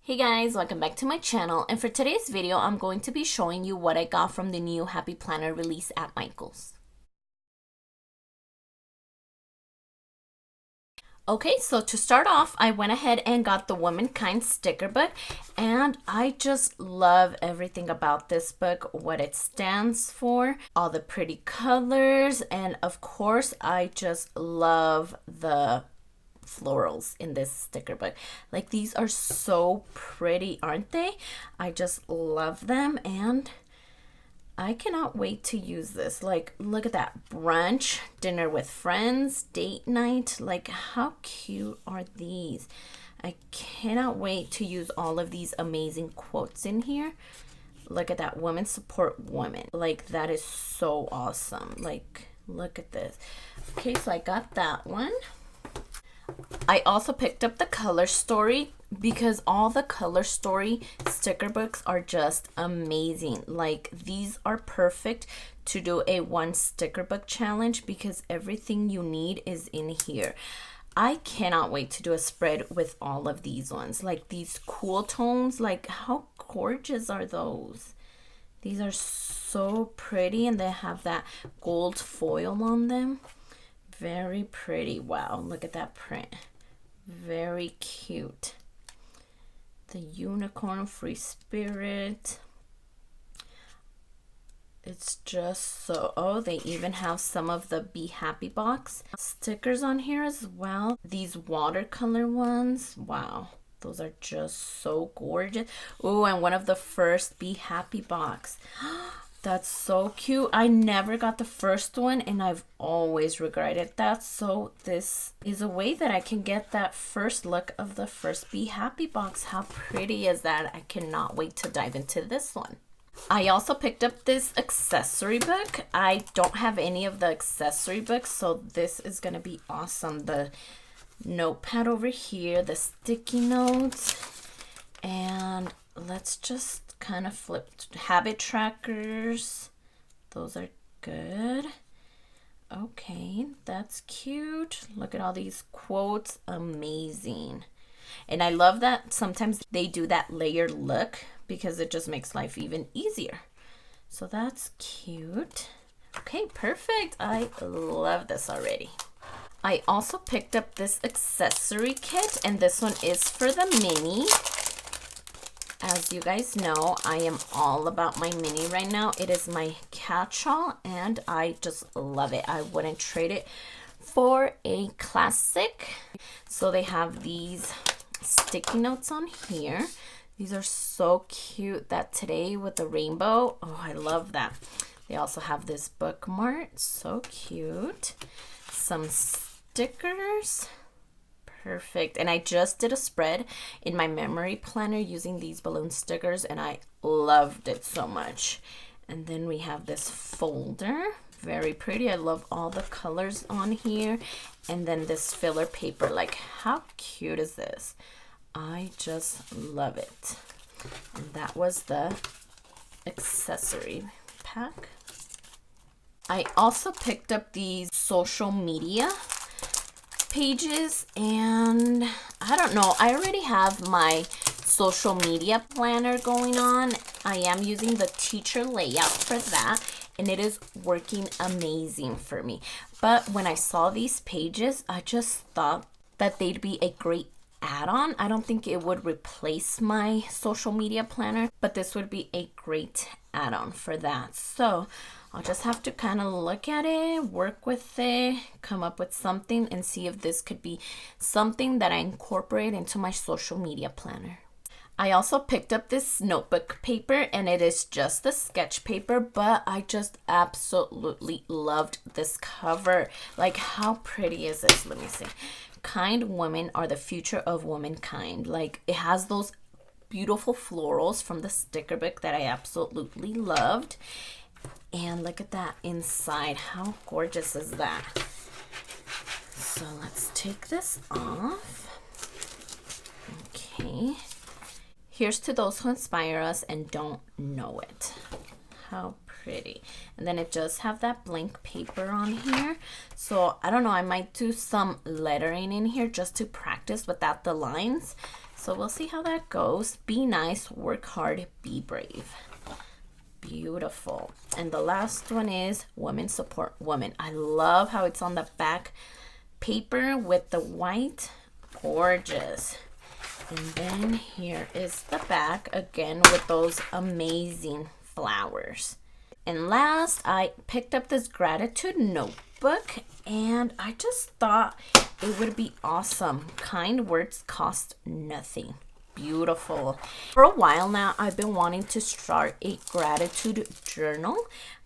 Hey guys, welcome back to my channel, and for today's video I'm going to be showing you what I got from the new Happy Planner release at Micheals. Okay, so to start off, I went ahead and got the Womankind sticker book, and I just love everything about this book, what it stands for, all the pretty colors, and of course I just love the florals in this sticker book. Like, these are so pretty, aren't they? I just love them, and I cannot wait to use this. Like, look at that. Brunch, dinner with friends, date night. Like, how cute are these? I cannot wait to use all of these amazing quotes in here. Look at that. Women support women. Like, that is so awesome. Like, look at this. Okay, so I got that one. I also picked up the Color Story because all the Color Story sticker books are just amazing. Like, these are perfect to do a one sticker book challenge because everything you need is in here. I cannot wait to do a spread with all of these ones. Like, these cool tones, like, how gorgeous are those? These are so pretty, and they have that gold foil on them. Very pretty. Wow, look at that print. Very cute. The unicorn, free spirit. It's just so... Oh, they even have some of the Be Happy box stickers on here as well. These watercolor ones. Wow, those are just so gorgeous. Oh, and one of the first Be Happy box. That's so cute. I never got the first one, and I've always regretted that. So this is a way that I can get that first look of the first Be Happy box. How pretty is that? I cannot wait to dive into this one. I also picked up this accessory book. I don't have any of the accessory books, so this is going to be awesome. The notepad over here, the sticky notes, and let's just kind of flip. Habit trackers, those are good. Okay, that's cute. Look at all these quotes. Amazing. And I love that sometimes they do that layered look because it just makes life even easier. So that's cute. Okay, perfect. I love this already. I also picked up this accessory kit, and this one is for the mini. As you guys know, I am all about my mini right now. It is my catch-all, and I just love it. I wouldn't trade it for a classic. So they have these sticky notes on here. These are so cute. That today with the rainbow. Oh, I love that. They also have this bookmark. So cute. Some stickers. Perfect. And I just did a spread in my memory planner using these balloon stickers, and I loved it so much. And then we have this folder. Very pretty. I love all the colors on here. And then this filler paper. Like, how cute is this? I just love it. And that was the accessory pack. I also picked up these social media pages, and I don't know, I already have my social media planner going on. I am using the teacher layout for that, and it is working amazing for me. But when I saw these pages, I just thought that they'd be a great add-on. I don't think it would replace my social media planner, but this would be a great add-on for that. So I'll just have to kind of look at it, work with it, come up with something, and see if this could be something that I incorporate into my social media planner. I also picked up this notebook paper, and it is just the sketch paper, but I just absolutely loved this cover. Like, how pretty is this? Let me see. Kind women are the future of womankind. Like, it has those beautiful florals from the sticker book that I absolutely loved. And look at that inside. How gorgeous is that? So let's take this off. Okay. Here's to those who inspire us and don't know it. How pretty. And then it does have that blank paper on here. So I don't know, I might do some lettering in here just to practice without the lines. So we'll see how that goes. Be nice, work hard, be brave. Beautiful. And the last one is Women Support Women. I love how it's on the back paper with the white. Gorgeous. And then here is the back again with those amazing flowers. And last, I picked up this gratitude notebook, and I just thought it would be awesome. Kind words cost nothing. Beautiful. For a while now, I've been wanting to start a gratitude journal,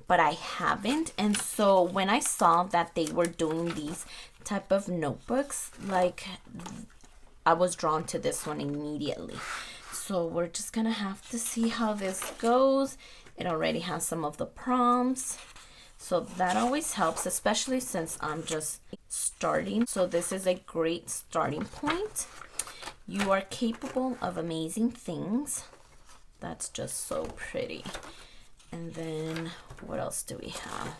but I haven't. And so when I saw that they were doing these type of notebooks, like, I was drawn to this one immediately. So we're just gonna have to see how this goes. It already has some of the prompts, so that always helps, especially since I'm just starting. So this is a great starting point. You are capable of amazing things. That's just so pretty. And then what else do we have?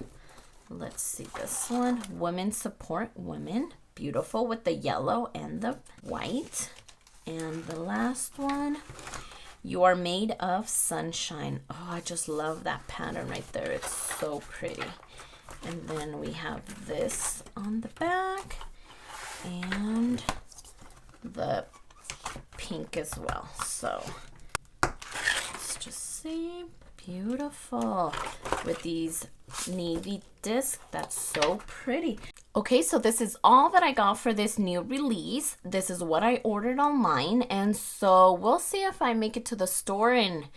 Let's see this one. Women Support Women. Beautiful with the yellow and the white. And the last one, you are made of sunshine. Oh, I just love that pattern right there. It's so pretty. And then we have this on the back and the pink as well. So let's just see. Beautiful with these navy discs. That's so pretty. Okay, so this is all that I got for this new release. This is what I ordered online, and so we'll see if I make it to the store and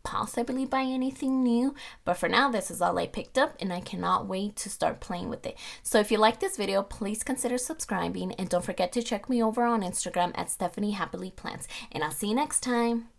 possibly buy anything new. But for now, this is all I picked up, and I cannot wait to start playing with it. So if you like this video, please consider subscribing, and don't forget to check me over on Instagram at stephanyhappilyplans. And I'll see you next time.